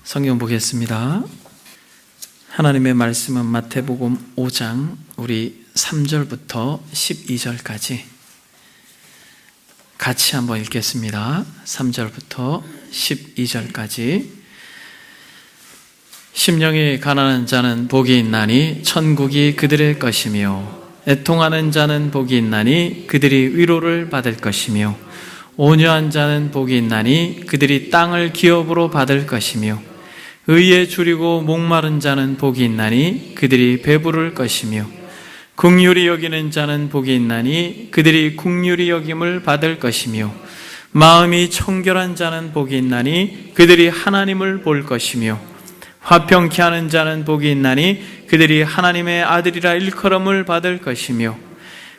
성경 보겠습니다. 하나님의 말씀은 마태복음 5장 우리 3절부터 12절까지 같이 한번 읽겠습니다. 3절부터 12절까지. 심령이 가난한 자는 복이 있나니 천국이 그들의 것이며, 애통하는 자는 복이 있나니 그들이 위로를 받을 것이며, 온유한 자는 복이 있나니 그들이 땅을 기업으로 받을 것이며, 의에 줄이고 목마른 자는 복이 있나니 그들이 배부를 것이며, 긍휼히 여기는 자는 복이 있나니 그들이 긍휼히 여김을 받을 것이며, 마음이 청결한 자는 복이 있나니 그들이 하나님을 볼 것이며, 화평케 하는 자는 복이 있나니 그들이 하나님의 아들이라 일컬음을 받을 것이며,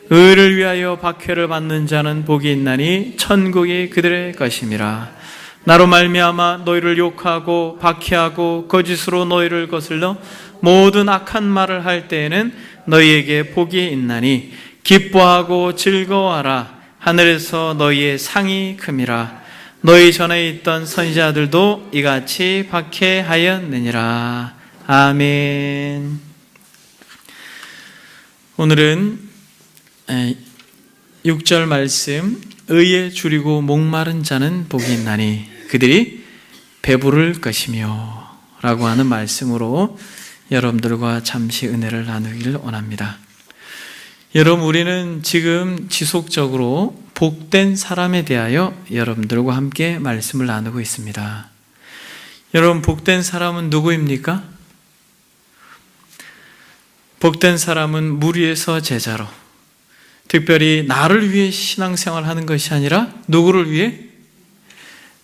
의를 위하여 박해를 받는 자는 복이 있나니 천국이 그들의 것임이라. 나로 말미암아 너희를 욕하고 박해하고 거짓으로 너희를 거슬러 모든 악한 말을 할 때에는 너희에게 복이 있나니 기뻐하고 즐거워하라. 하늘에서 너희의 상이 큼이라. 너희 전에 있던 선지자들도 이같이 박해하였느니라. 아멘. 오늘은 6절 말씀, 의에 줄이고 목마른 자는 복이 있나니 그들이 배부를 것이며 라고 하는 말씀으로 여러분들과 잠시 은혜를 나누기를 원합니다. 여러분, 우리는 지금 지속적으로 복된 사람에 대하여 여러분들과 함께 말씀을 나누고 있습니다. 여러분, 복된 사람은 누구입니까? 복된 사람은 무리에서 제자로, 특별히 나를 위해 신앙생활을 하는 것이 아니라 누구를 위해?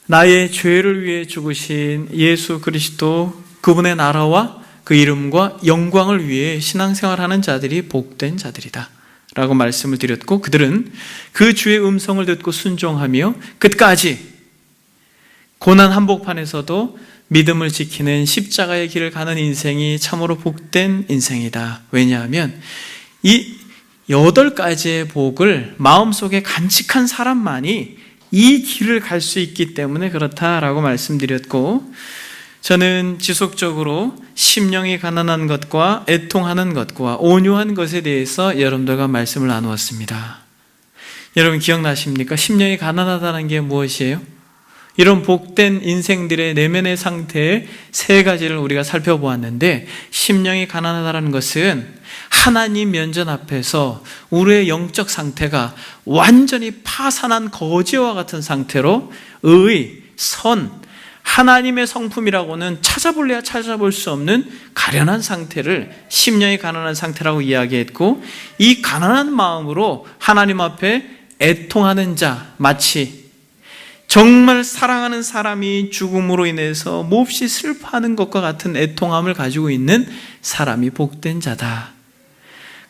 나의 죄를 위해 죽으신 예수 그리스도, 그분의 나라와 그 이름과 영광을 위해 신앙생활하는 자들이 복된 자들이다 라고 말씀을 드렸고, 그들은 그 주의 음성을 듣고 순종하며 끝까지 고난 한복판에서도 믿음을 지키는 십자가의 길을 가는 인생이 참으로 복된 인생이다. 왜냐하면 이 8가지의 복을 마음속에 간직한 사람만이 이 길을 갈 수 있기 때문에 그렇다라고 말씀드렸고, 저는 지속적으로 심령이 가난한 것과 애통하는 것과 온유한 것에 대해서 여러분들과 말씀을 나누었습니다. 여러분 기억나십니까? 심령이 가난하다는 게 무엇이에요? 이런 복된 인생들의 내면의 상태의 3가지를 우리가 살펴보았는데, 심령이 가난하다는 것은 하나님 면전 앞에서 우리의 영적 상태가 완전히 파산한 거지와 같은 상태로 의, 선, 하나님의 성품이라고는 찾아볼래야 찾아볼 수 없는 가련한 상태를 심령이 가난한 상태라고 이야기했고, 이 가난한 마음으로 하나님 앞에 애통하는 자, 마치 정말 사랑하는 사람이 죽음으로 인해서 몹시 슬퍼하는 것과 같은 애통함을 가지고 있는 사람이 복된 자다.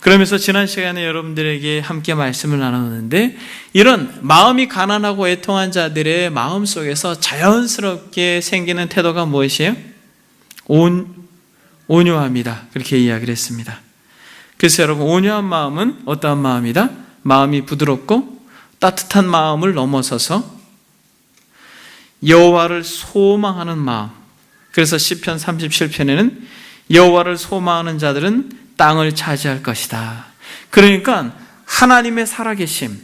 그러면서 지난 시간에 여러분들에게 함께 말씀을 나눴는데, 이런 마음이 가난하고 애통한 자들의 마음 속에서 자연스럽게 생기는 태도가 무엇이에요? 온유함이다. 그렇게 이야기를 했습니다. 그래서 여러분, 온유한 마음은 어떠한 마음이다? 마음이 부드럽고 따뜻한 마음을 넘어서서 여호와를 소망하는 마음. 그래서 시편 37편에는 여호와를 소망하는 자들은 땅을 차지할 것이다. 그러니까 하나님의 살아계심,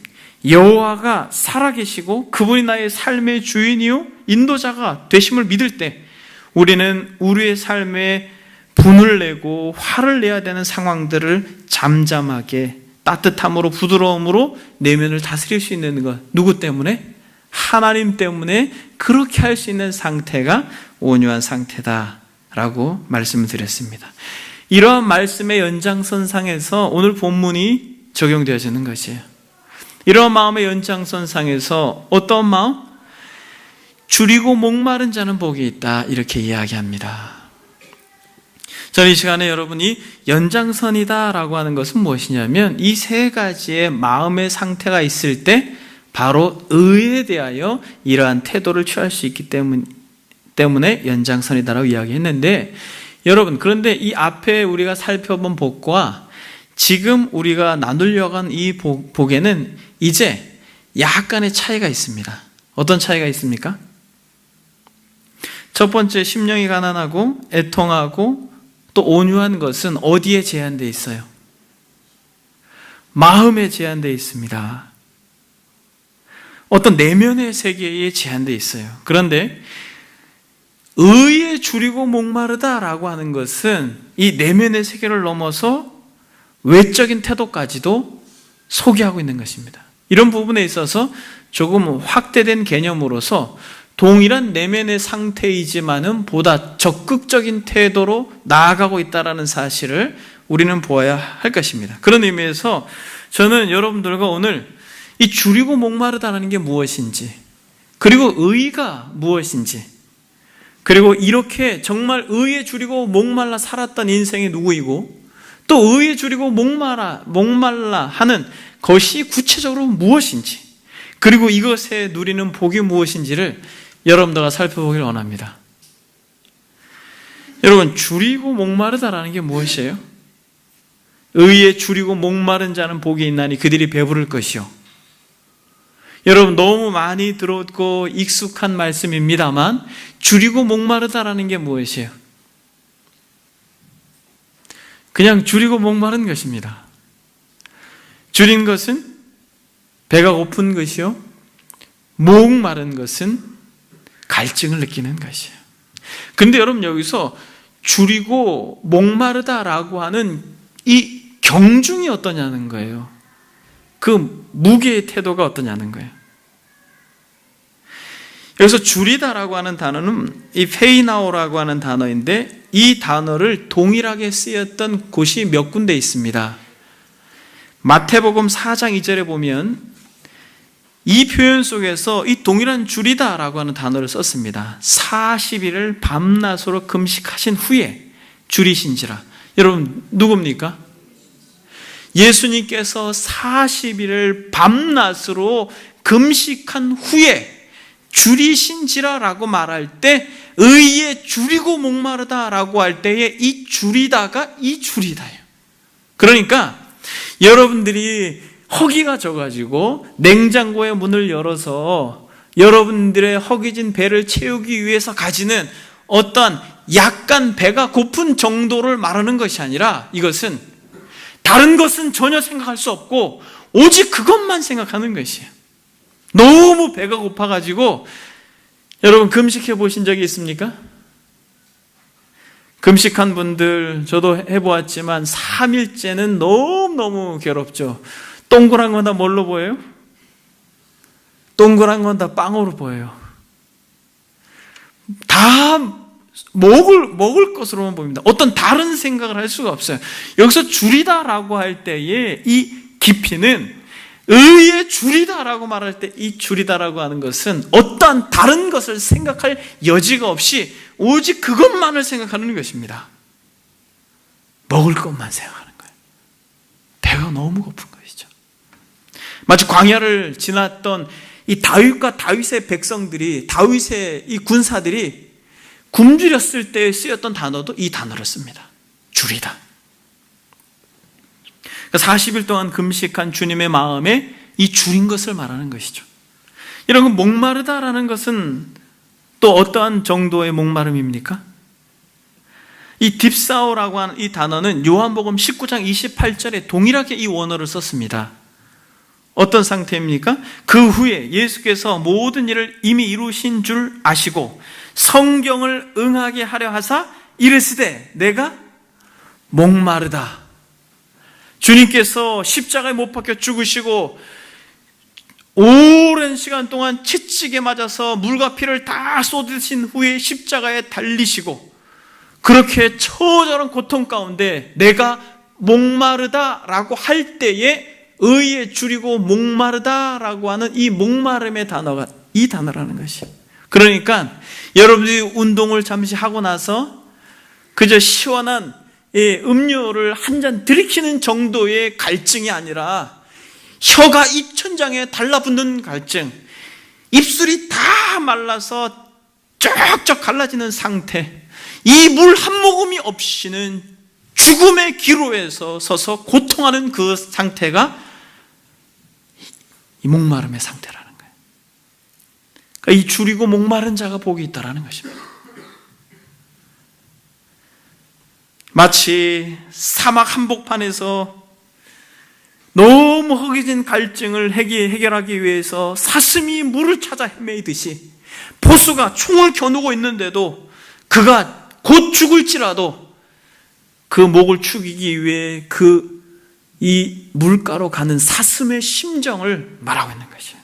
여호와가 살아계시고 그분이 나의 삶의 주인이요 인도자가 되심을 믿을 때, 우리는 우리의 삶에 분을 내고 화를 내야 되는 상황들을 잠잠하게 따뜻함으로 부드러움으로 내면을 다스릴 수 있는 것. 누구 때문에? 하나님 때문에 그렇게 할 수 있는 상태가 온유한 상태다라고 말씀을 드렸습니다. 이러한 말씀의 연장선상에서 오늘 본문이 적용되어지는 것이에요. 이러한 마음의 연장선상에서 어떤 마음? 줄이고 목마른 자는 복이 있다, 이렇게 이야기합니다. 저는 이 시간에 여러분이 연장선이다라고 하는 것은 무엇이냐면, 이 3가지의 마음의 상태가 있을 때 바로 의에 대하여 이러한 태도를 취할 수 있기 때문에 연장선이다라고 이야기했는데, 여러분, 그런데 이 앞에 우리가 살펴본 복과 지금 우리가 나누려고 한 이 복에는 이제 약간의 차이가 있습니다. 어떤 차이가 있습니까? 첫 번째, 심령이 가난하고 애통하고 또 온유한 것은 어디에 제한되어 있어요? 마음에 제한되어 있습니다. 어떤 내면의 세계에 제한되어 있어요. 그런데 의에 줄이고 목마르다라고 하는 것은 이 내면의 세계를 넘어서 외적인 태도까지도 소개하고 있는 것입니다. 이런 부분에 있어서 조금 확대된 개념으로서 동일한 내면의 상태이지만은 보다 적극적인 태도로 나아가고 있다는 사실을 우리는 보아야 할 것입니다. 그런 의미에서 저는 여러분들과 오늘 이 줄이고 목마르다는 게 무엇인지, 그리고 의가 무엇인지, 그리고 이렇게 정말 의에 줄이고 목말라 살았던 인생이 누구이고 또 의에 줄이고 목말라 하는 것이 구체적으로 무엇인지, 그리고 이것에 누리는 복이 무엇인지를 여러분들과 살펴보길 원합니다. 여러분, 줄이고 목마르다라는 게 무엇이에요? 의에 줄이고 목마른 자는 복이 있나니 그들이 배부를 것이요. 여러분, 너무 많이 들었고 익숙한 말씀입니다만 줄이고 목마르다라는 게 무엇이에요? 그냥 줄이고 목마른 것입니다. 줄인 것은 배가 고픈 것이요, 목마른 것은 갈증을 느끼는 것이에요. 그런데 여러분, 여기서 줄이고 목마르다라고 하는 이 경중이 어떠냐는 거예요. 그 무게의 태도가 어떠냐는 거예요. 여기서 줄이다라고 하는 단어는 이 페이나오라고 하는 단어인데, 이 단어를 동일하게 쓰였던 곳이 몇 군데 있습니다. 마태복음 4장 2절에 보면 이 표현 속에서 이 동일한 줄이다라고 하는 단어를 썼습니다. 40일을 밤낮으로 금식하신 후에 줄이신지라. 여러분, 누굽니까? 예수님께서 40일을 밤낮으로 금식한 후에 줄이신지라라고 말할 때, 의에 줄이고 목마르다라고 할 때에 이 줄이다가 이 줄이다예요. 그러니까 여러분들이 허기가 져가지고 냉장고의 문을 열어서 여러분들의 허기진 배를 채우기 위해서 가지는 어떤 약간 배가 고픈 정도를 말하는 것이 아니라, 이것은 다른 것은 전혀 생각할 수 없고 오직 그것만 생각하는 것이에요. 너무 배가 고파가지고, 여러분 금식해 보신 적이 있습니까? 금식한 분들, 저도 해보았지만 3일째는 너무너무 괴롭죠. 동그란 건 다 뭘로 보여요? 동그란 건 다 빵으로 보여요. 다 먹을 것으로만 보입니다. 어떤 다른 생각을 할 수가 없어요. 여기서 줄이다라고 할 때의 이 깊이는, 의에 줄이다라고 말할 때 이 줄이다라고 하는 것은 어떠한 다른 것을 생각할 여지가 없이 오직 그것만을 생각하는 것입니다. 먹을 것만 생각하는 거예요. 배가 너무 고픈 것이죠. 마치 광야를 지났던 이 다윗과 다윗의 백성들이, 다윗의 이 군사들이 굶주렸을 때 쓰였던 단어도 이 단어를 씁니다. 줄이다. 40일 동안 금식한 주님의 마음에 이 줄인 것을 말하는 것이죠. 여러분, 목마르다라는 것은 또 어떠한 정도의 목마름입니까? 이 딥사오라고 하는 이 단어는 요한복음 19장 28절에 동일하게 이 원어를 썼습니다. 어떤 상태입니까? 그 후에 예수께서 모든 일을 이미 이루신 줄 아시고 성경을 응하게 하려 하사 이르시되 내가 목마르다. 주님께서 십자가에 못 박혀 죽으시고 오랜 시간 동안 채찍에 맞아서 물과 피를 다 쏟으신 후에 십자가에 달리시고, 그렇게 처절한 고통 가운데 내가 목마르다라고 할 때에 의에 줄이고 목마르다라고 하는 이 목마름의 단어가 이 단어라는 것이에요. 그러니까 여러분들이 운동을 잠시 하고 나서 그저 시원한 음료를 한 잔 들이키는 정도의 갈증이 아니라 혀가 입천장에 달라붙는 갈증, 입술이 다 말라서 쩍쩍 갈라지는 상태, 이 물 한 모금이 없이는 죽음의 기로에서 서서 고통하는 그 상태가 이 목마름의 상태라는 거예요. 그러니까 이 줄이고 목마른 자가 복이 있다라는 것입니다. 마치 사막 한복판에서 너무 허기진 갈증을 해결하기 위해서 사슴이 물을 찾아 헤매이듯이 포수가 총을 겨누고 있는데도 그가 곧 죽을지라도 그 목을 축이기 위해 이 물가로 가는 사슴의 심정을 말하고 있는 것이에요.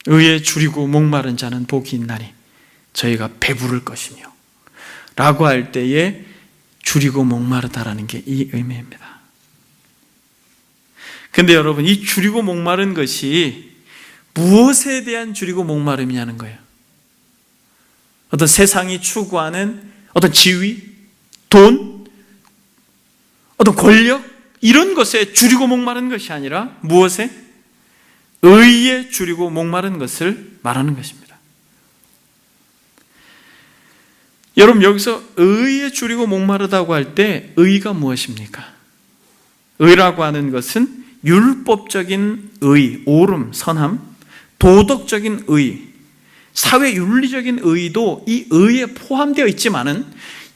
의에 줄이고 목마른 자는 복이 있나니 저희가 배부를 것이며 라고 할 때에 줄이고 목마르다라는 게 이 의미입니다. 근데 여러분, 이 줄이고 목마른 것이 무엇에 대한 줄이고 목마름이냐는 거예요. 어떤 세상이 추구하는 어떤 지위, 돈, 어떤 권력, 이런 것에 줄이고 목마른 것이 아니라 무엇에? 의에 줄이고 목마른 것을 말하는 것입니다. 여러분, 여기서 의에 줄이고 목마르다고 할 때 의가 무엇입니까? 의라고 하는 것은 율법적인 의, 옳음, 선함, 도덕적인 의, 사회 윤리적인 의도 이 의에 포함되어 있지만은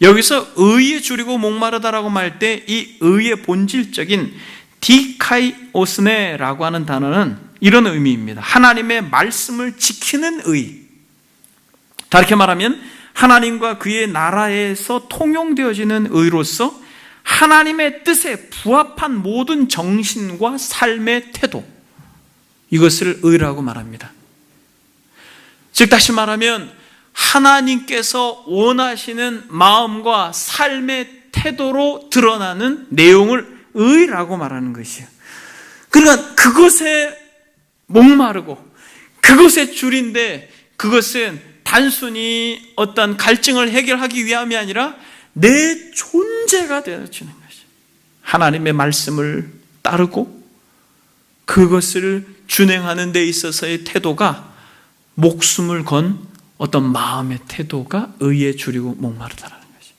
여기서 의에 줄이고 목마르다라고 말 때 이 의의 본질적인 디카이오스네라고 하는 단어는 이런 의미입니다. 하나님의 말씀을 지키는 의. 다르게 말하면 하나님과 그의 나라에서 통용되어지는 의로서 하나님의 뜻에 부합한 모든 정신과 삶의 태도, 이것을 의라고 말합니다. 즉 다시 말하면 하나님께서 원하시는 마음과 삶의 태도로 드러나는 내용을 의라고 말하는 것이에요. 그러니까 그것에 목마르고 그것에 줄인데, 그것은 단순히 어떤 갈증을 해결하기 위함이 아니라 내 존재가 되어지는 것이에요. 하나님의 말씀을 따르고 그것을 준행하는 데 있어서의 태도가, 목숨을 건 어떤 마음의 태도가 의에 줄이고 목마르다라는 것이에요.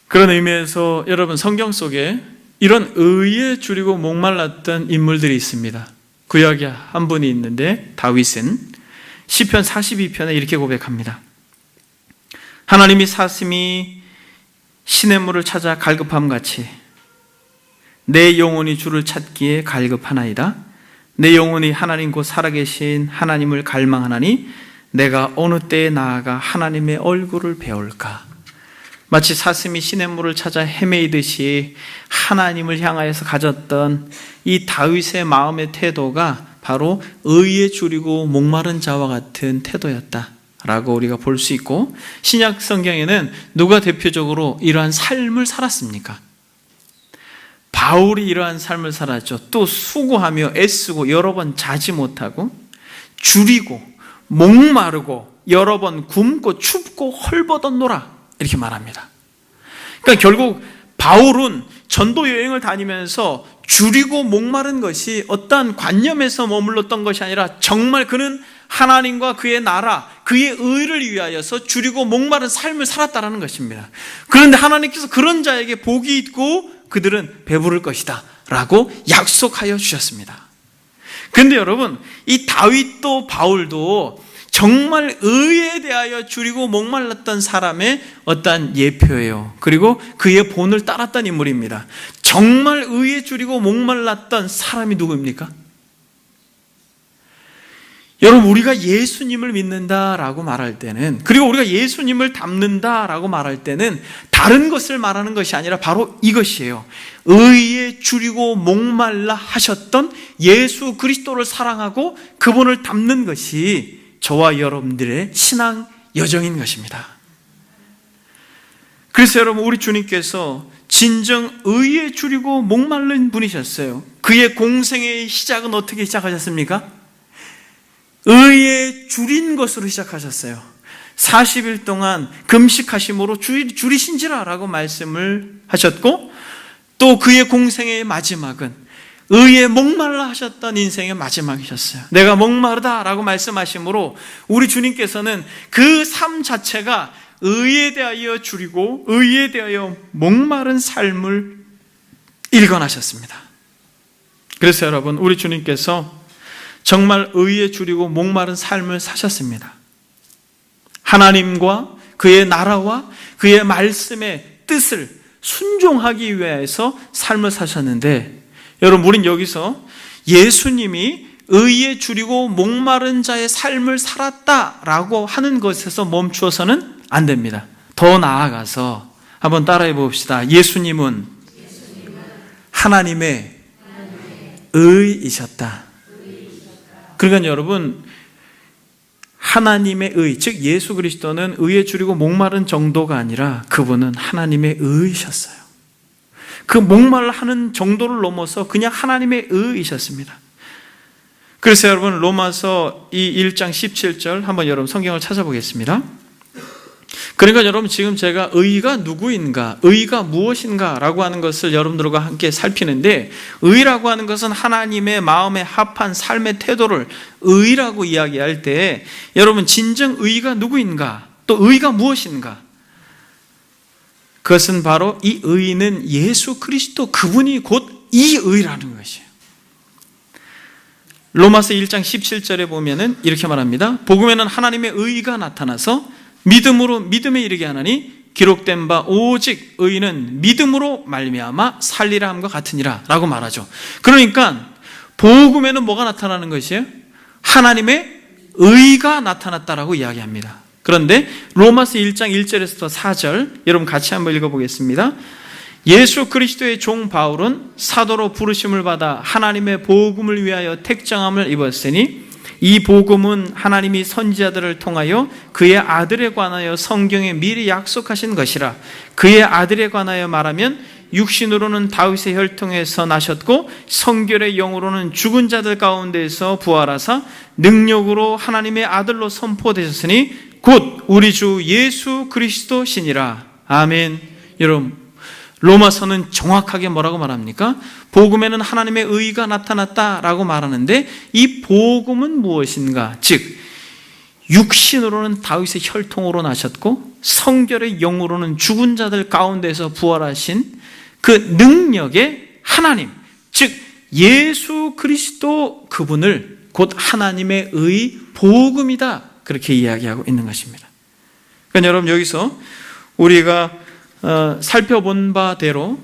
그런 의미에서 여러분, 성경 속에 이런 의에 줄이고 목말랐던 인물들이 있습니다. 구약에 한 분이 있는데, 다윗은 시편 42편에 이렇게 고백합니다. 하나님이 사슴이 시냇물을 찾아 갈급함같이 내 영혼이 주를 찾기에 갈급하나이다. 내 영혼이 하나님 곧 살아계신 하나님을 갈망하나니 내가 어느 때에 나아가 하나님의 얼굴을 배울까. 마치 사슴이 시냇물을 찾아 헤매이듯이 하나님을 향하여서 가졌던 이 다윗의 마음의 태도가 바로 의에 줄이고 목마른 자와 같은 태도였다라고 우리가 볼 수 있고, 신약 성경에는 누가 대표적으로 이러한 삶을 살았습니까? 바울이 이러한 삶을 살았죠. 또 수고하며 애쓰고 여러 번 자지 못하고 줄이고 목마르고 여러 번 굶고 춥고 헐벗었노라, 이렇게 말합니다. 그러니까 결국 바울은 전도 여행을 다니면서 줄이고 목마른 것이 어떠한 관념에서 머물렀던 것이 아니라 정말 그는 하나님과 그의 나라, 그의 의를 위하여서 줄이고 목마른 삶을 살았다는 것입니다. 그런데 하나님께서 그런 자에게 복이 있고 그들은 배부를 것이다 라고 약속하여 주셨습니다. 그런데 여러분, 이 다윗도 바울도 정말 의에 대하여 줄이고 목말랐던 사람의 어떠한 예표예요. 그리고 그의 본을 따랐던 인물입니다. 정말 의에 줄이고 목말랐던 사람이 누구입니까? 여러분, 우리가 예수님을 믿는다라고 말할 때는, 그리고 우리가 예수님을 닮는다라고 말할 때는 다른 것을 말하는 것이 아니라 바로 이것이에요. 의에 줄이고 목말라 하셨던 예수 그리스도를 사랑하고 그분을 닮는 것이 저와 여러분들의 신앙 여정인 것입니다. 그래서 여러분, 우리 주님께서 진정 의에 줄이고 목마른 분이셨어요. 그의 공생의 시작은 어떻게 시작하셨습니까? 의에 줄인 것으로 시작하셨어요. 40일 동안 금식하심으로 줄이신지라 라고 말씀을 하셨고, 또 그의 공생의 마지막은 의에 목말라 하셨던 인생의 마지막이셨어요. 내가 목마르다 라고 말씀하심으로 우리 주님께서는 그 삶 자체가 의에 대하여 줄이고 의에 대하여 목마른 삶을 일관하셨습니다. 그래서 여러분, 우리 주님께서 정말 의에 줄이고 목마른 삶을 사셨습니다. 하나님과 그의 나라와 그의 말씀의 뜻을 순종하기 위해서 삶을 사셨는데, 여러분, 우린 여기서 예수님이 의에 줄이고 목마른 자의 삶을 살았다라고 하는 것에서 멈추어서는 안 됩니다. 더 나아가서 한번 따라해 봅시다. 예수님은 하나님의 의이셨다. 그러니까 여러분, 하나님의 의, 즉 예수 그리스도는 의에 줄이고 목마른 정도가 아니라 그분은 하나님의 의이셨어요. 그 목말라하는 정도를 넘어서 그냥 하나님의 의이셨습니다. 그래서 여러분, 로마서 이 1장 17절 한번 여러분 성경을 찾아보겠습니다. 그러니까 여러분, 지금 제가 의가 누구인가, 의가 무엇인가 라고 하는 것을 여러분들과 함께 살피는데, 의라고 하는 것은 하나님의 마음에 합한 삶의 태도를 의라고 이야기할 때, 여러분, 진정 의가 누구인가, 또 의가 무엇인가, 그것은 바로 이 의는 예수 그리스도, 그분이 곧 이 의라는 것이에요. 로마서 1장 17절에 보면은 이렇게 말합니다. 복음에는 하나님의 의가 나타나서 믿음으로 믿음에 이르게 하나니 기록된 바 오직 의는 믿음으로 말미암아 살리라 함과 같으니라 라고 말하죠. 그러니까 복음에는 뭐가 나타나는 것이에요? 하나님의 의가 나타났다라고 이야기합니다. 그런데 로마서 1장 1절에서 4절 여러분 같이 한번 읽어보겠습니다. 예수 그리스도의 종 바울은 사도로 부르심을 받아 하나님의 복음을 위하여 택정함을 입었으니 이 복음은 하나님이 선지자들을 통하여 그의 아들에 관하여 성경에 미리 약속하신 것이라. 그의 아들에 관하여 말하면 육신으로는 다윗의 혈통에서 나셨고 성결의 영으로는 죽은 자들 가운데에서 부활하사 능력으로 하나님의 아들로 선포되셨으니 곧 우리 주 예수 그리스도시니라. 아멘. 여러분, 로마서는 정확하게 뭐라고 말합니까? 복음에는 하나님의 의가 나타났다라고 말하는데, 이 복음은 무엇인가? 즉 육신으로는 다윗의 혈통으로 나셨고 성결의 영으로는 죽은 자들 가운데서 부활하신 그 능력의 하나님, 즉 예수 그리스도, 그분을 곧 하나님의 의 복음이다, 그렇게 이야기하고 있는 것입니다. 그러니까 여러분, 여기서 우리가 살펴본 바대로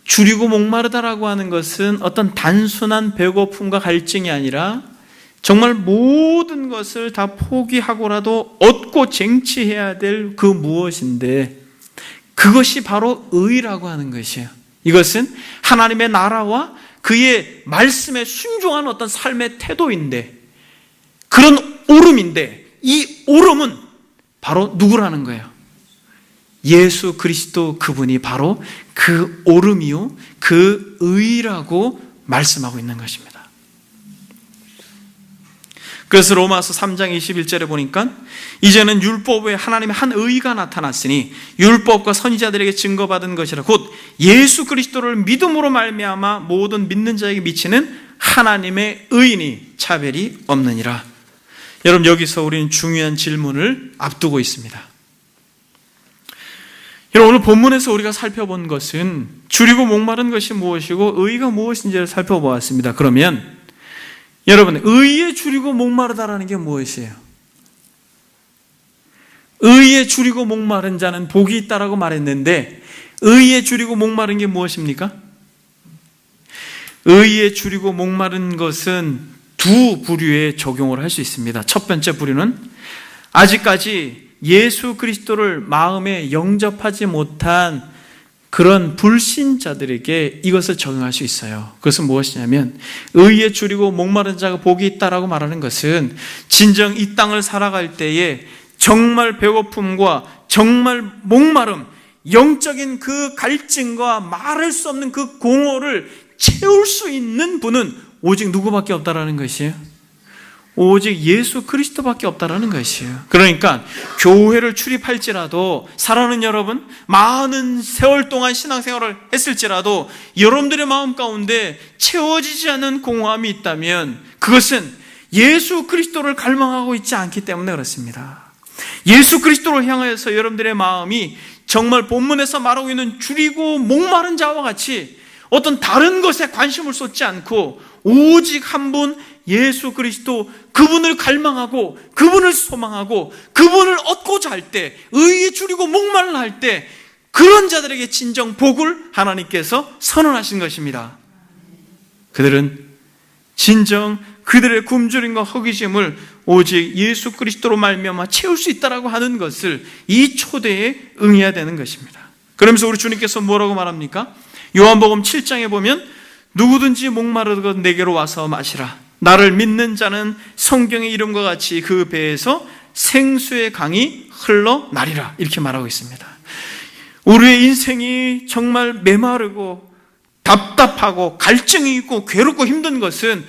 줄이고 목마르다라고 하는 것은 어떤 단순한 배고픔과 갈증이 아니라 정말 모든 것을 다 포기하고라도 얻고 쟁취해야 될 그 무엇인데, 그것이 바로 의라고 하는 것이에요. 이것은 하나님의 나라와 그의 말씀에 순종한 어떤 삶의 태도인데, 그런 오름인데, 이 오름은 바로 누구라는 거예요? 예수 그리스도, 그분이 바로 그 오름이요 그 의라고 말씀하고 있는 것입니다. 그래서 로마서 3장 21절에 보니까 이제는 율법 외에 하나님의 한 의가 나타났으니 율법과 선지자들에게 증거받은 것이라. 곧 예수 그리스도를 믿음으로 말미암아 모든 믿는 자에게 미치는 하나님의 의인이 차별이 없느니라. 여러분, 여기서 우리는 중요한 질문을 앞두고 있습니다. 여러분, 오늘 본문에서 우리가 살펴본 것은 줄이고 목마른 것이 무엇이고 의가 무엇인지를 살펴보았습니다. 그러면 여러분, 의에 줄이고 목마르다라는 게 무엇이에요? 의에 줄이고 목마른 자는 복이 있다라고 말했는데, 의에 줄이고 목마른 게 무엇입니까? 의에 줄이고 목마른 것은 두 부류에 적용을 할 수 있습니다. 첫 번째 부류는 아직까지 예수 그리스도를 마음에 영접하지 못한 그런 불신자들에게 이것을 적용할 수 있어요. 그것은 무엇이냐면, 의에 줄이고 목마른 자가 복이 있다라고 말하는 것은 진정 이 땅을 살아갈 때에 정말 배고픔과 정말 목마름, 영적인 그 갈증과 말할 수 없는 그 공허를 채울 수 있는 분은 오직 누구밖에 없다라는 것이에요. 오직 예수 그리스도밖에 없다라는 것이에요. 그러니까 교회를 출입할지라도, 사랑하는 여러분, 많은 세월 동안 신앙생활을 했을지라도 여러분들의 마음 가운데 채워지지 않는 공허함이 있다면 그것은 예수 그리스도를 갈망하고 있지 않기 때문에 그렇습니다. 예수 그리스도를 향하여서 여러분들의 마음이 정말 본문에서 말하고 있는 줄이고 목마른 자와 같이 어떤 다른 것에 관심을 쏟지 않고 오직 한 분 예수 그리스도 그분을 갈망하고 그분을 소망하고 그분을 얻고자 할 때, 의에 줄이고 목말라 할 때 그런 자들에게 진정 복을 하나님께서 선언하신 것입니다. 그들은 진정 그들의 굶주림과 허기짐을 오직 예수 그리스도로 말미암아 채울 수 있다라고 하는 것을 이 초대에 응해야 되는 것입니다. 그러면서 우리 주님께서 뭐라고 말합니까? 요한복음 7장에 보면 누구든지 목마르거든 내게로 와서 마시라. 나를 믿는 자는 성경의 이름과 같이 그 배에서 생수의 강이 흘러나리라. 이렇게 말하고 있습니다. 우리의 인생이 정말 메마르고 답답하고 갈증이 있고 괴롭고 힘든 것은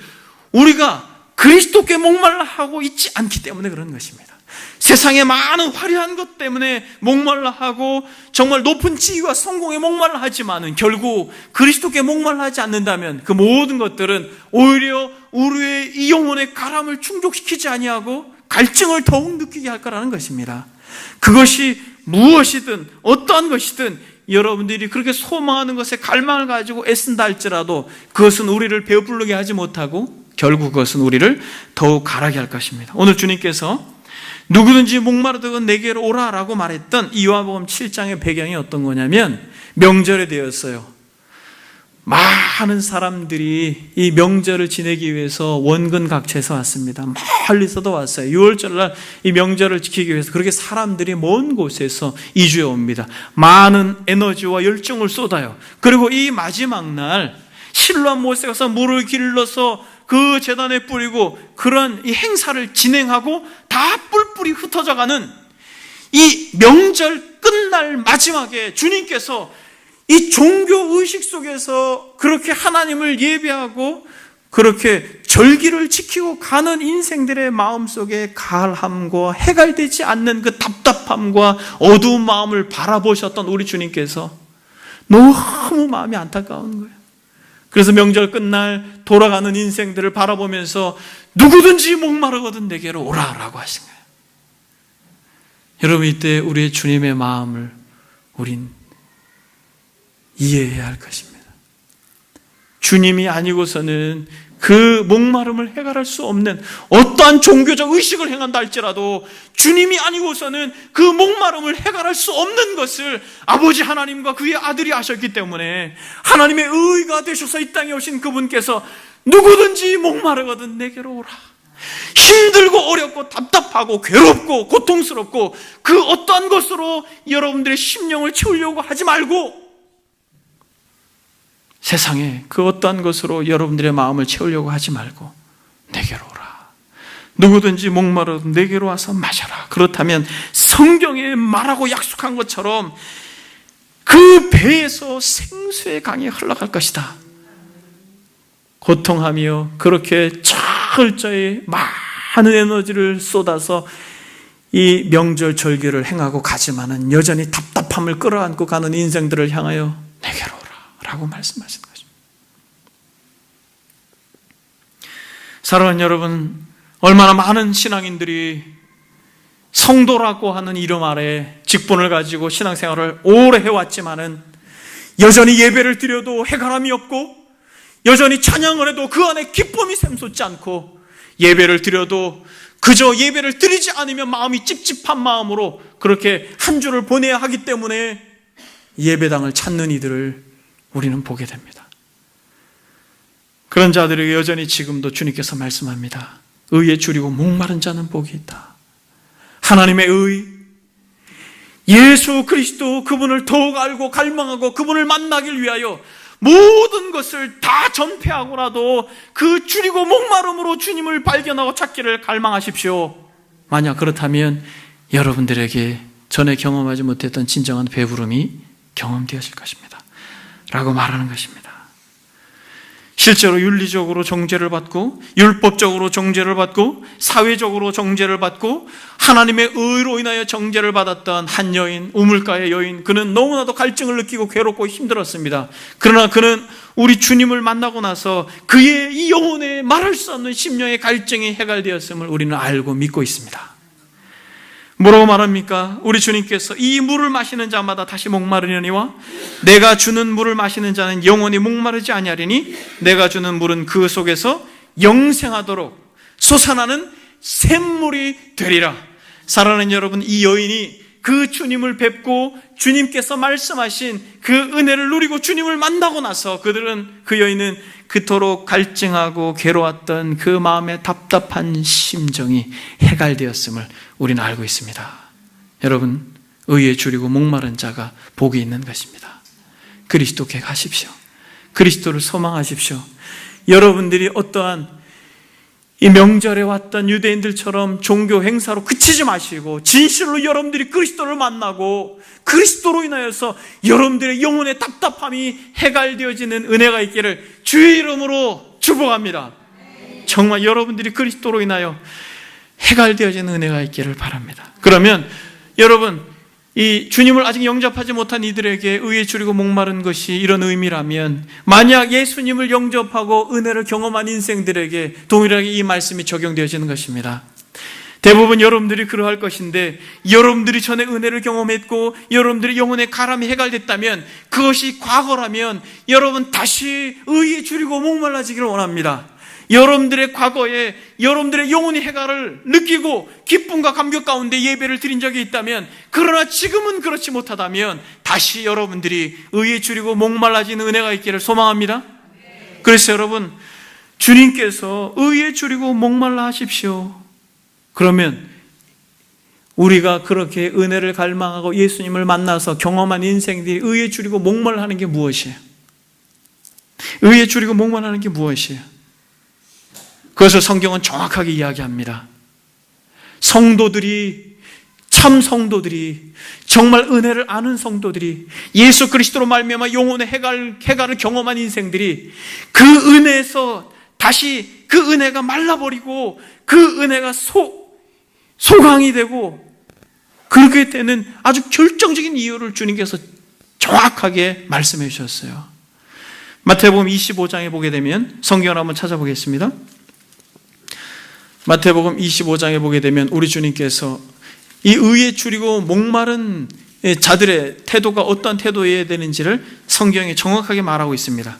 우리가 그리스도께 목말라 하고 있지 않기 때문에 그런 것입니다. 세상에 많은 화려한 것 때문에 목말라 하고 정말 높은 지위와 성공에 목말라 하지만은 결국 그리스도께 목말라 하지 않는다면 그 모든 것들은 오히려 우리의 이 영혼의 가람을 충족시키지 아니하고 갈증을 더욱 느끼게 할 거라는 것입니다. 그것이 무엇이든 어떠한 것이든 여러분들이 그렇게 소망하는 것에 갈망을 가지고 애쓴다 할지라도 그것은 우리를 배부르게 하지 못하고 결국 그것은 우리를 더욱 가라게 할 것입니다. 오늘 주님께서 누구든지 목마르다고 내게로 오라라고 말했던 이 요한복음 7장의 배경이 어떤 거냐면 명절에 되었어요. 많은 사람들이 이 명절을 지내기 위해서 원근 각처에서 왔습니다. 멀리서도 왔어요. 6월절날 이 명절을 지키기 위해서 그렇게 사람들이 먼 곳에서 이주해 옵니다. 많은 에너지와 열정을 쏟아요. 그리고 이 마지막 날 실로암 못에 가서 물을 길러서 그 제단에 뿌리고 그런 이 행사를 진행하고 다 뿔뿔이 흩어져가는 이 명절 끝날 마지막에 주님께서 이 종교 의식 속에서 그렇게 하나님을 예배하고 그렇게 절기를 지키고 가는 인생들의 마음속에 가을함과 해갈되지 않는 그 답답함과 어두운 마음을 바라보셨던 우리 주님께서 너무 마음이 안타까운 거예요. 그래서 명절 끝날 돌아가는 인생들을 바라보면서 누구든지 목마르거든 내게로 오라라고 하신 거예요. 여러분, 이때 우리의 주님의 마음을 우린 이해해야 할 것입니다. 주님이 아니고서는 그 목마름을 해결할 수 없는 어떠한 종교적 의식을 행한다 할지라도 주님이 아니고서는 그 목마름을 해결할 수 없는 것을 아버지 하나님과 그의 아들이 하셨기 때문에 하나님의 의가 되셔서 이 땅에 오신 그분께서 누구든지 목마르거든 내게로 오라. 힘들고 어렵고 답답하고 괴롭고 고통스럽고 그 어떠한 것으로 여러분들의 심령을 채우려고 하지 말고 세상에 그 어떠한 것으로 여러분들의 마음을 채우려고 하지 말고 내게로 오라. 누구든지 목마르 내게로 와서 마셔라. 그렇다면 성경에 말하고 약속한 것처럼 그 배에서 생수의 강이 흘러갈 것이다. 고통하며 그렇게 철저히 많은 에너지를 쏟아서 이 명절 절기를 행하고 가지만은 여전히 답답함을 끌어안고 가는 인생들을 향하여 내게로 오라 라고 말씀하신 것입니다. 사랑하는 여러분, 얼마나 많은 신앙인들이 성도라고 하는 이름 아래 직분을 가지고 신앙생활을 오래 해왔지만은 여전히 예배를 드려도 해가람이 없고 여전히 찬양을 해도 그 안에 기쁨이 샘솟지 않고 예배를 드려도 그저 예배를 드리지 않으면 마음이 찝찝한 마음으로 그렇게 한 주를 보내야 하기 때문에 예배당을 찾는 이들을 우리는 보게 됩니다. 그런 자들에게 여전히 지금도 주님께서 말씀합니다. 의에 줄이고 목마른 자는 복이 있다. 하나님의 의, 예수 그리스도 그분을 더욱 알고 갈망하고 그분을 만나길 위하여 모든 것을 다 전폐하고라도 그 줄이고 목마름으로 주님을 발견하고 찾기를 갈망하십시오. 만약 그렇다면 여러분들에게 전에 경험하지 못했던 진정한 배부름이 경험되어질 것입니다 라고 말하는 것입니다. 실제로 윤리적으로 정죄를 받고 율법적으로 정죄를 받고 사회적으로 정죄를 받고 하나님의 의로 인하여 정죄를 받았던 한 여인, 우물가의 여인, 그는 너무나도 갈증을 느끼고 괴롭고 힘들었습니다. 그러나 그는 우리 주님을 만나고 나서 그의 이 영혼에 말할 수 없는 심령의 갈증이 해결되었음을 우리는 알고 믿고 있습니다. 뭐라고 말합니까? 우리 주님께서 이 물을 마시는 자마다 다시 목마르려니와 내가 주는 물을 마시는 자는 영원히 목마르지 아니하리니 내가 주는 물은 그 속에서 영생하도록 솟아나는 샘물이 되리라. 사랑하는 여러분, 이 여인이 그 주님을 뵙고 주님께서 말씀하신 그 은혜를 누리고 주님을 만나고 나서 그 여인은 그토록 갈증하고 괴로웠던 그 마음의 답답한 심정이 해갈되었음을 우리는 알고 있습니다. 여러분, 의에 줄이고 목마른 자가 복이 있는 것입니다. 그리스도께 가십시오. 그리스도를 소망하십시오. 여러분들이 어떠한 이 명절에 왔던 유대인들처럼 종교 행사로 그치지 마시고 진실로 여러분들이 그리스도를 만나고 그리스도로 인하여서 여러분들의 영혼의 답답함이 해갈되어지는 은혜가 있기를 주의 이름으로 축복합니다. 정말 여러분들이 그리스도로 인하여 해갈되어지는 은혜가 있기를 바랍니다. 그러면 여러분, 이 주님을 아직 영접하지 못한 이들에게 의에 줄이고 목마른 것이 이런 의미라면, 만약 예수님을 영접하고 은혜를 경험한 인생들에게 동일하게 이 말씀이 적용되어지는 것입니다. 대부분 여러분들이 그러할 것인데, 여러분들이 전에 은혜를 경험했고 여러분들이 영혼의 가람이 해갈됐다면, 그것이 과거라면 여러분 다시 의에 줄이고 목말라지기를 원합니다. 여러분들의 과거에 여러분들의 영혼의 해갈을 느끼고 기쁨과 감격 가운데 예배를 드린 적이 있다면, 그러나 지금은 그렇지 못하다면 다시 여러분들이 의에 줄이고 목말라지는 은혜가 있기를 소망합니다. 그래서 여러분, 주님께서 의에 줄이고 목말라 하십시오. 그러면 우리가 그렇게 은혜를 갈망하고 예수님을 만나서 경험한 인생들이 의에 줄이고 목말라하는 게 무엇이에요? 의에 줄이고 목말라하는 게 무엇이에요? 그것을 성경은 정확하게 이야기합니다. 성도들이, 참 성도들이, 정말 은혜를 아는 성도들이, 예수 그리스도로 말미암아 영혼의 해갈을 경험한 인생들이 그 은혜에서 다시 그 은혜가 말라버리고 그 은혜가 소강이 되고, 그렇게 되는 아주 결정적인 이유를 주님께서 정확하게 말씀해 주셨어요. 마태복음 25장에 보게 되면, 성경을 한번 찾아보겠습니다. 마태복음 25장에 보게 되면 우리 주님께서 이 의에 줄이고 목마른 자들의 태도가 어떠한 태도여야 되는지를 성경에 정확하게 말하고 있습니다.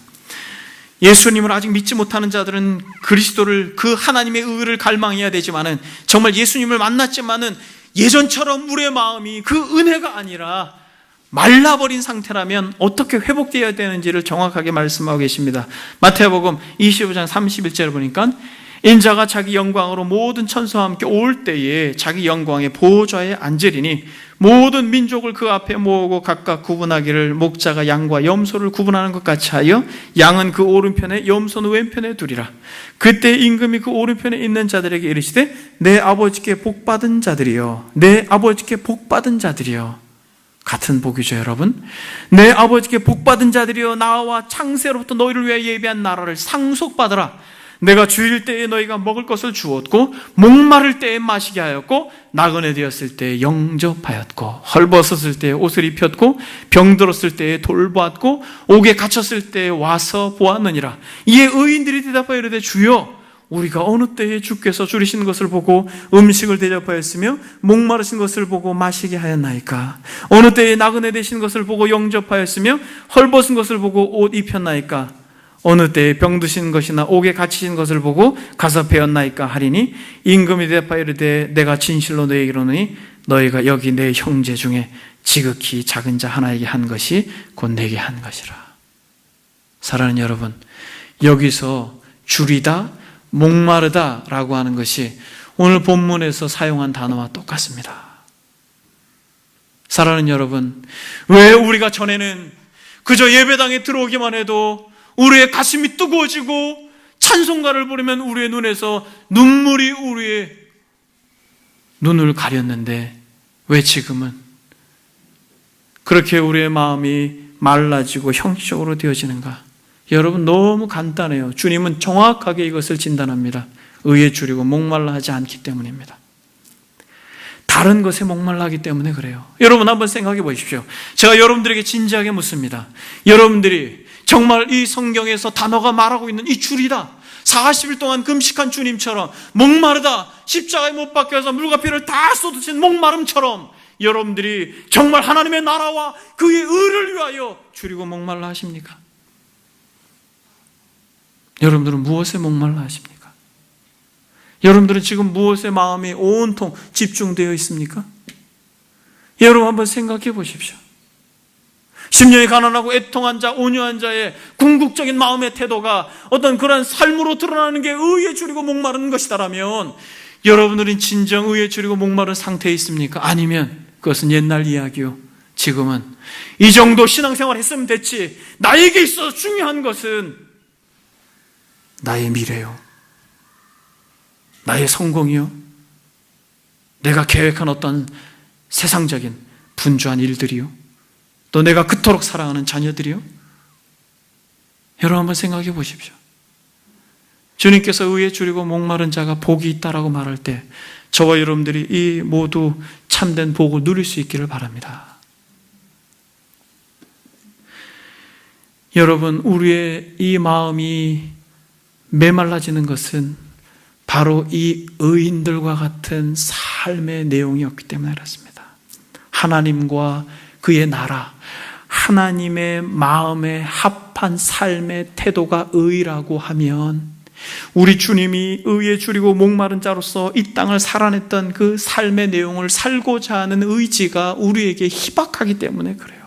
예수님을 아직 믿지 못하는 자들은 그리스도를, 그 하나님의 의를 갈망해야 되지만은, 정말 예수님을 만났지만은 예전처럼 우리의 마음이 그 은혜가 아니라 말라버린 상태라면 어떻게 회복되어야 되는지를 정확하게 말씀하고 계십니다. 마태복음 25장 31절을 보니까, 인자가 자기 영광으로 모든 천사와 함께 올 때에 자기 영광의 보좌에 앉으리니 모든 민족을 그 앞에 모으고 각각 구분하기를, 목자가 양과 염소를 구분하는 것 같이 하여 양은 그 오른편에 염소는 왼편에 두리라. 그때 임금이 그 오른편에 있는 자들에게 이르시되, 내 아버지께 복받은 자들이여, 내 아버지께 복받은 자들이여. 같은 복이죠, 여러분. 내 아버지께 복받은 자들이여, 나와 창세로부터 너희를 위하여 예비한 나라를 상속받으라. 내가 주일 때에 너희가 먹을 것을 주었고, 목마를 때에 마시게 하였고, 나그네 되었을 때에 영접하였고, 헐벗었을 때에 옷을 입혔고, 병들었을 때에 돌보았고, 옥에 갇혔을 때에 와서 보았느니라. 이에 의인들이 대답하여 이르되, 주여, 우리가 어느 때에 주께서 줄이신 것을 보고 음식을 대접하였으며 목마르신 것을 보고 마시게 하였나이까? 어느 때에 나그네 되신 것을 보고 영접하였으며 헐벗은 것을 보고 옷 입혔나이까? 어느 때에 병드신 것이나 옥에 갇히신 것을 보고 가서 배웠나이까 하리니, 임금이 대답하여 이르되, 내가 진실로 너희에게 이르노니 너희가 여기 내 형제 중에 지극히 작은 자 하나에게 한 것이 곧 내게 한 것이라. 사랑하는 여러분, 여기서 줄이다, 목마르다 라고 하는 것이 오늘 본문에서 사용한 단어와 똑같습니다. 사랑하는 여러분, 왜 우리가 전에는 그저 예배당에 들어오기만 해도 우리의 가슴이 뜨거워지고 찬송가를 부르면 우리의 눈에서 눈물이 우리의 눈을 가렸는데, 왜 지금은 그렇게 우리의 마음이 말라지고 형식적으로 되어지는가? 여러분, 너무 간단해요. 주님은 정확하게 이것을 진단합니다. 의에 줄이고 목말라 하지 않기 때문입니다. 다른 것에 목말라 하기 때문에 그래요. 여러분, 한번 생각해 보십시오. 제가 여러분들에게 진지하게 묻습니다. 여러분들이 정말 이 성경에서 단어가 말하고 있는 이 줄이다, 40일 동안 금식한 주님처럼, 목마르다, 십자가에 못 박혀서 물과 피를 다 쏟으신 목마름처럼 여러분들이 정말 하나님의 나라와 그의 의를 위하여 줄이고 목말라 하십니까? 여러분들은 무엇에 목말라 하십니까? 여러분들은 지금 무엇에 마음이 온통 집중되어 있습니까? 여러분 한번 생각해 보십시오. 심령이 가난하고 애통한 자, 온유한 자의 궁극적인 마음의 태도가 어떤 그런 삶으로 드러나는 게 의에 줄이고 목마른 것이다라면 여러분들은 진정 의에 줄이고 목마른 상태에 있습니까? 아니면 그것은 옛날 이야기요. 지금은 이 정도 신앙생활 했으면 됐지. 나에게 있어서 중요한 것은 나의 미래요. 나의 성공이요. 내가 계획한 어떤 세상적인 분주한 일들이요. 또 내가 그토록 사랑하는 자녀들이요. 여러분 한번 생각해 보십시오. 주님께서 의에 줄이고 목마른 자가 복이 있다라고 말할 때 저와 여러분들이 이 모두 참된 복을 누릴 수 있기를 바랍니다. 여러분, 우리의 이 마음이 메말라지는 것은 바로 이 의인들과 같은 삶의 내용이었기 때문에 그렇습니다. 하나님과 그의 나라, 하나님의 마음에 합한 삶의 태도가 의라고 하면 우리 주님이 의에 줄이고 목마른 자로서 이 땅을 살아냈던 그 삶의 내용을 살고자 하는 의지가 우리에게 희박하기 때문에 그래요.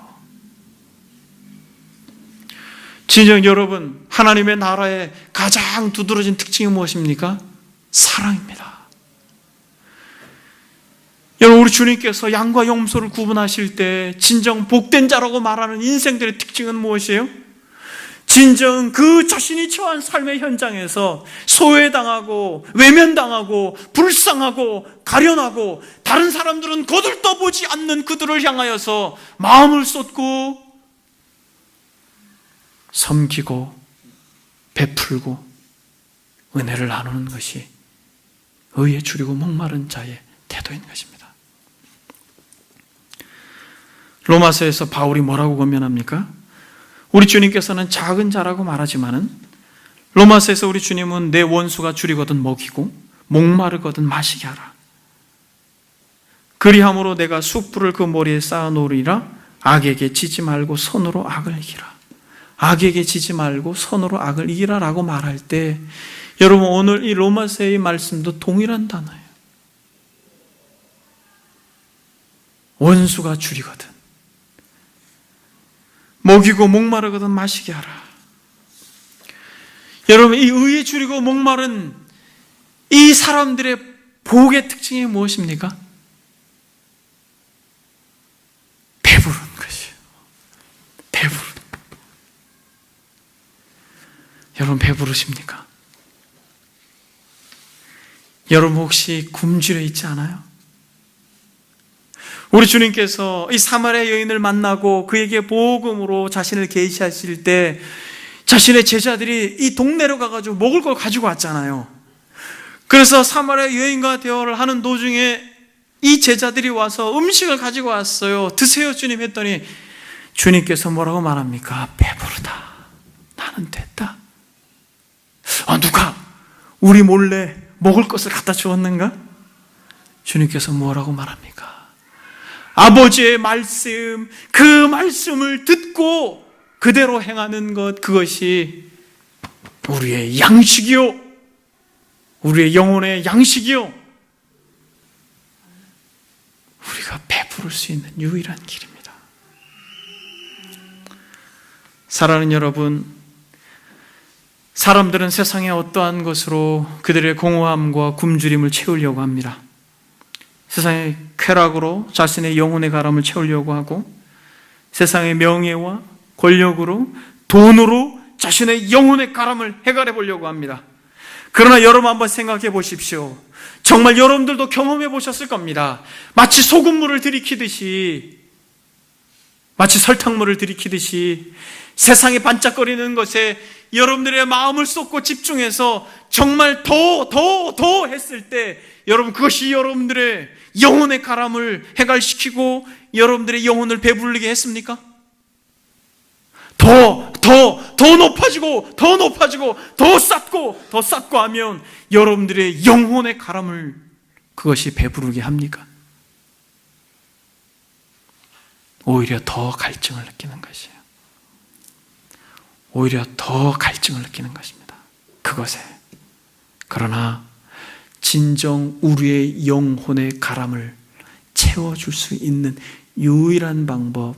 진정 여러분, 하나님의 나라의 가장 두드러진 특징이 무엇입니까? 사랑입니다. 여러분, 우리 주님께서 양과 염소를 구분하실 때 진정 복된 자라고 말하는 인생들의 특징은 무엇이에요? 진정 그 자신이 처한 삶의 현장에서 소외당하고 외면당하고 불쌍하고 가련하고 다른 사람들은 거들떠보지 않는 그들을 향하여서 마음을 쏟고 섬기고 베풀고 은혜를 나누는 것이 의에 줄이고 목마른 자의 태도인 것입니다. 로마서에서 바울이 뭐라고 권면합니까? 우리 주님께서는 작은 자라고 말하지만은 로마서에서 우리 주님은 내 원수가 줄이거든 먹이고 목마르거든 마시게 하라. 그리함으로 내가 숯불을 그 머리에 쌓아 놓으리라. 악에게 지지 말고 손으로 악을 이기라. 악에게 지지 말고 손으로 악을 이기라 라고 말할 때 여러분, 오늘 이 로마서의 말씀도 동일한 단어예요. 원수가 줄이거든 먹이고 목마르거든 마시게 하라. 여러분, 이 의에 줄이고 목마른 이 사람들의 복의 특징이 무엇입니까? 배부른 것이에요. 배부른. 여러분, 배부르십니까? 여러분, 혹시 굶주려 있지 않아요? 우리 주님께서 이 사마리아 여인을 만나고 그에게 복음으로 자신을 계시하실 때 자신의 제자들이 이 동네로 가가지고 먹을 걸 가지고 왔잖아요. 그래서 사마리아 여인과 대화를 하는 도중에 이 제자들이 와서 음식을 가지고 왔어요. 드세요 주님 했더니 주님께서 뭐라고 말합니까? 배부르다. 나는 됐다. 누가 우리 몰래 먹을 것을 갖다 주었는가? 주님께서 뭐라고 말합니까? 아버지의 말씀, 그 말씀을 듣고 그대로 행하는 것, 그것이 우리의 양식이요, 우리의 영혼의 양식이요, 우리가 베풀을 수 있는 유일한 길입니다. 사랑하는 여러분, 사람들은 세상의 어떠한 것으로 그들의 공허함과 굶주림을 채우려고 합니다. 세상의 쾌락으로 자신의 영혼의 가람을 채우려고 하고 세상의 명예와 권력으로, 돈으로 자신의 영혼의 가람을 해결해 보려고 합니다. 그러나 여러분 한번 생각해 보십시오. 정말 여러분들도 경험해 보셨을 겁니다. 마치 소금물을 들이키듯이, 마치 설탕물을 들이키듯이 세상에 반짝거리는 것에 여러분들의 마음을 쏟고 집중해서 정말 더 했을 때 여러분, 그것이 여러분들의 영혼의 가람을 해갈시키고 여러분들의 영혼을 배부르게 했습니까? 더 높아지고 더 쌓고 하면 여러분들의 영혼의 가람을 그것이 배부르게 합니까? 오히려 더 갈증을 느끼는 것이에요. 오히려 더 갈증을 느끼는 것입니다. 그것에. 그러나 진정 우리의 영혼의 가람을 채워줄 수 있는 유일한 방법,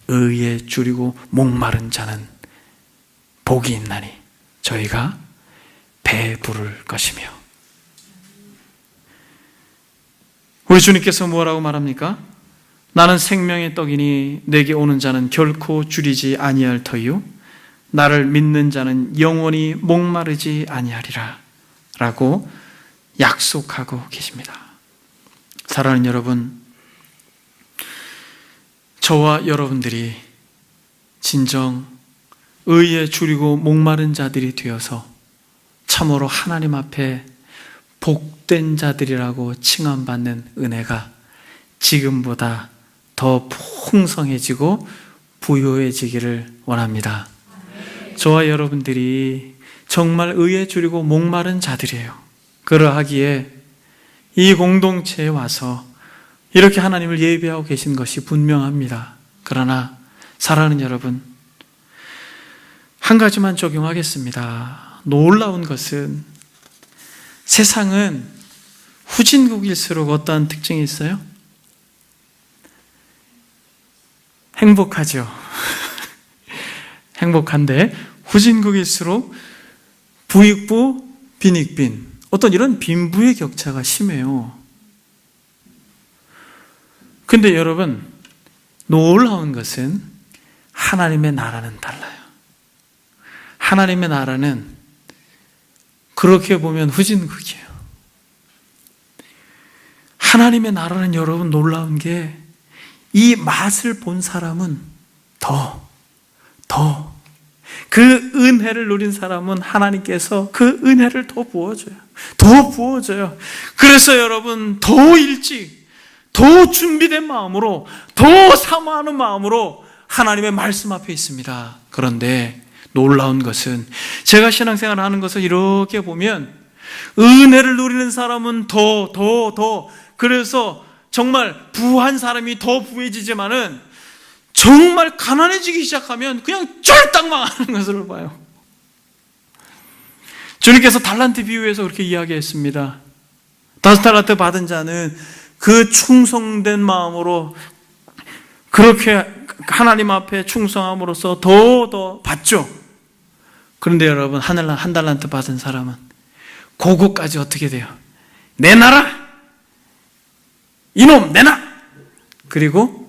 의에 줄이고 목마른 자는 복이 있나니 저희가 배부를 것이며. 우리 주님께서 뭐라고 말합니까? 나는 생명의 떡이니 내게 오는 자는 결코 줄이지 아니할 터이요 나를 믿는 자는 영원히 목마르지 아니하리라 라고 약속하고 계십니다. 사랑하는 여러분, 저와 여러분들이 진정 의에 줄이고 목마른 자들이 되어서 참으로 하나님 앞에 복된 자들이라고 칭함받는 은혜가 지금보다 더 풍성해지고 부요해지기를 원합니다. 저와 여러분들이 정말 의에 줄이고 목마른 자들이에요. 그러하기에 이 공동체에 와서 이렇게 하나님을 예배하고 계신 것이 분명합니다. 그러나 사랑하는 여러분, 한 가지만 적용하겠습니다. 놀라운 것은 세상은 후진국일수록 어떠한 특징이 있어요? 행복하죠. 행복한데 후진국일수록 부익부, 빈익빈, 어떤 이런 빈부의 격차가 심해요. 근데 여러분, 놀라운 것은 하나님의 나라는 달라요. 하나님의 나라는 그렇게 보면 후진국이에요. 하나님의 나라는 여러분 놀라운 게 이 맛을 본 사람은 그 은혜를 누린 사람은 하나님께서 그 은혜를 더 부어줘요. 그래서 여러분 더 일찍, 더 준비된 마음으로, 더 사모하는 마음으로 하나님의 말씀 앞에 있습니다. 그런데 놀라운 것은 제가 신앙생활을 하는 것을 이렇게 보면 은혜를 누리는 사람은 그래서 정말 부한 사람이 더 부해지지만은 정말 가난해지기 시작하면 그냥 쫄딱 망하는 것을 봐요. 주님께서 달란트 비유에서 그렇게 이야기했습니다. 5달란트 받은 자는 그 충성된 마음으로 그렇게 하나님 앞에 충성함으로써 더 받죠. 그런데 여러분, 한 달란트 받은 사람은 그거까지 어떻게 돼요? 내놔라! 이놈 내놔! 그리고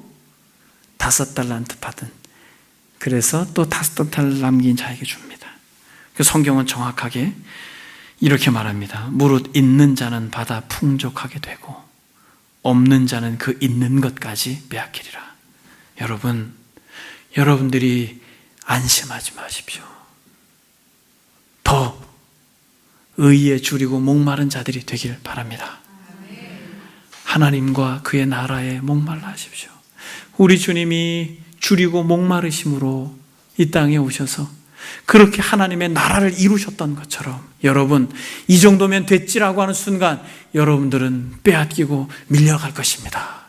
5달란트 받은, 그래서 또 5달란트 남긴 자에게 줍니다. 그 성경은 정확하게 이렇게 말합니다. 무릇 있는 자는 받아 풍족하게 되고 없는 자는 그 있는 것까지 빼앗기리라. 여러분, 여러분들이 안심하지 마십시오. 더 의에 줄이고 목마른 자들이 되길 바랍니다. 하나님과 그의 나라에 목말라 하십시오. 우리 주님이 줄이고 목마르심으로 이 땅에 오셔서 그렇게 하나님의 나라를 이루셨던 것처럼 여러분, 이 정도면 됐지라고 하는 순간 여러분들은 빼앗기고 밀려갈 것입니다.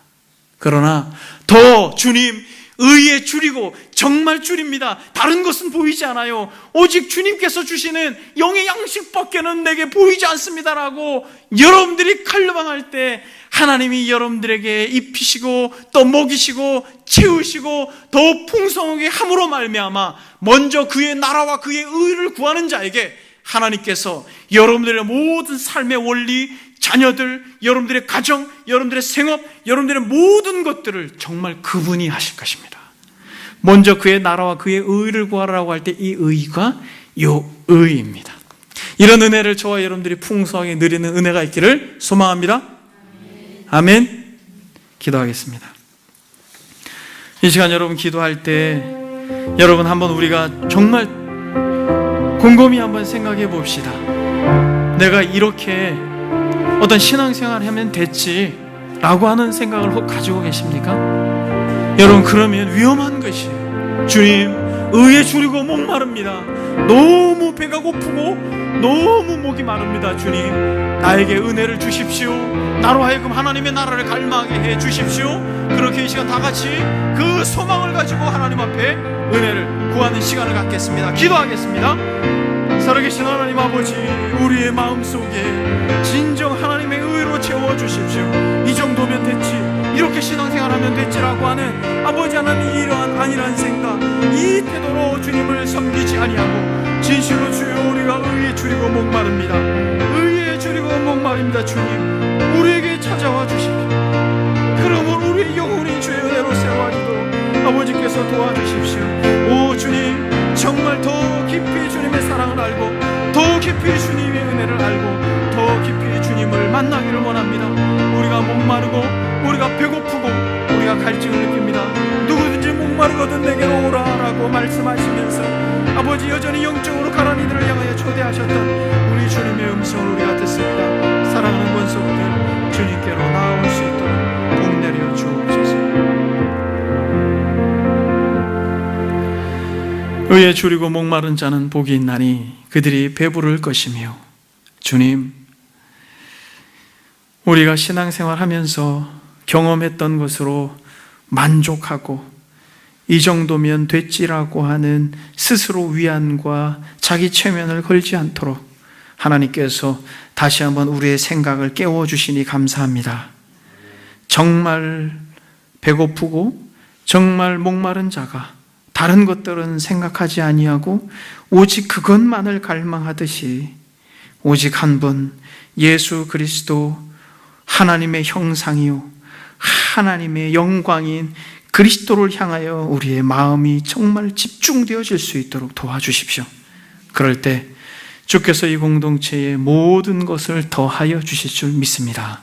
그러나 더 주님 의에 줄이고 정말 줄입니다. 다른 것은 보이지 않아요. 오직 주님께서 주시는 영의 양식밖에는 내게 보이지 않습니다라고 여러분들이 갈망할 때 하나님이 여러분들에게 입히시고 또 먹이시고 채우시고 더 풍성하게 함으로 말미암아 먼저 그의 나라와 그의 의를 구하는 자에게 하나님께서 여러분들의 모든 삶의 원리, 자녀들, 여러분들의 가정, 여러분들의 생업, 여러분들의 모든 것들을 정말 그분이 하실 것입니다. 먼저 그의 나라와 그의 의를 구하라고 할 때 이 의가 요 의입니다. 이런 은혜를 저와 여러분들이 풍성하게 누리는 은혜가 있기를 소망합니다. 아멘. 기도하겠습니다. 이 시간 여러분 기도할 때 여러분 한번 우리가 정말 곰곰이 한번 생각해 봅시다. 내가 이렇게 어떤 신앙생활을 하면 됐지 라고 하는 생각을 혹 가지고 계십니까? 여러분, 그러면 위험한 것이에요. 주님, 의에 줄이고 목마릅니다. 너무 배가 고프고 너무 목이 마릅니다. 주님, 나에게 은혜를 주십시오. 나로 하여금 하나님의 나라를 갈망하게 해 주십시오. 그렇게 이 시간 다 같이 그 소망을 가지고 하나님 앞에 은혜를 구하는 시간을 갖겠습니다. 기도하겠습니다. 살아계신 하나님 아버지, 우리의 마음속에 진정 하나님의 의로 채워주십시오. 이 정도면 됐지, 이렇게 신앙생활하면 됐지라고 하는 아버지 하나님 이러한 아니란 생각, 이 태도로 주님을 섬기지 아니하고 진실로 주여 우리가 의에 줄이고 목마릅니다. 의에 줄이고 목마릅니다. 주님, 우리에게 찾아와 주십시오. 그러므로 우리의 영혼이 주의 은혜로 새로워지도록 아버지께서 도와주십시오. 오 주님, 정말 더 깊이 주님의 사랑을 알고 더 깊이 주님의 은혜를 알고 더 깊이 주님을 만나기를 원합니다. 우리가 목마르고 우리가 배고프고 우리가 갈증을 느낍니다. 누구든지 목마르거든 내게로 오라라고 말씀하시면서 아버지 여전히 영적으로 가난한 이들을 향하여 초대하셨던 우리 주님의 음성을 우리가 듣습니다. 사랑하는 권속들, 주님께로 나아올 수 있도록 복 내려 주옵소서. 의에 줄이고 목마른 자는 복이 있나니 그들이 배부를 것이며, 주님, 우리가 신앙생활하면서 경험했던 것으로 만족하고 이 정도면 됐지라고 하는 스스로 위안과 자기 체면을 걸지 않도록 하나님께서 다시 한번 우리의 생각을 깨워주시니 감사합니다. 정말 배고프고 정말 목마른 자가 다른 것들은 생각하지 아니하고 오직 그것만을 갈망하듯이 오직 한 분 예수 그리스도, 하나님의 형상이요 하나님의 영광인 그리스도를 향하여 우리의 마음이 정말 집중되어질 수 있도록 도와주십시오. 그럴 때 주께서 이 공동체의 모든 것을 더하여 주실 줄 믿습니다.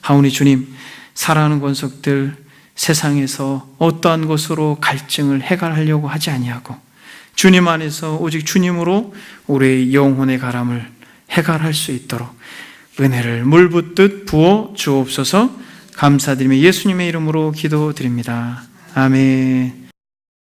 하오니 주님, 사랑하는 권속들, 세상에서 어떠한 것으로 갈증을 해결하려고 하지 아니하고 주님 안에서 오직 주님으로 우리의 영혼의 가람을 해결할 수 있도록 은혜를 물붓듯 부어 주옵소서. 감사드리며 예수님의 이름으로 기도드립니다. 아멘.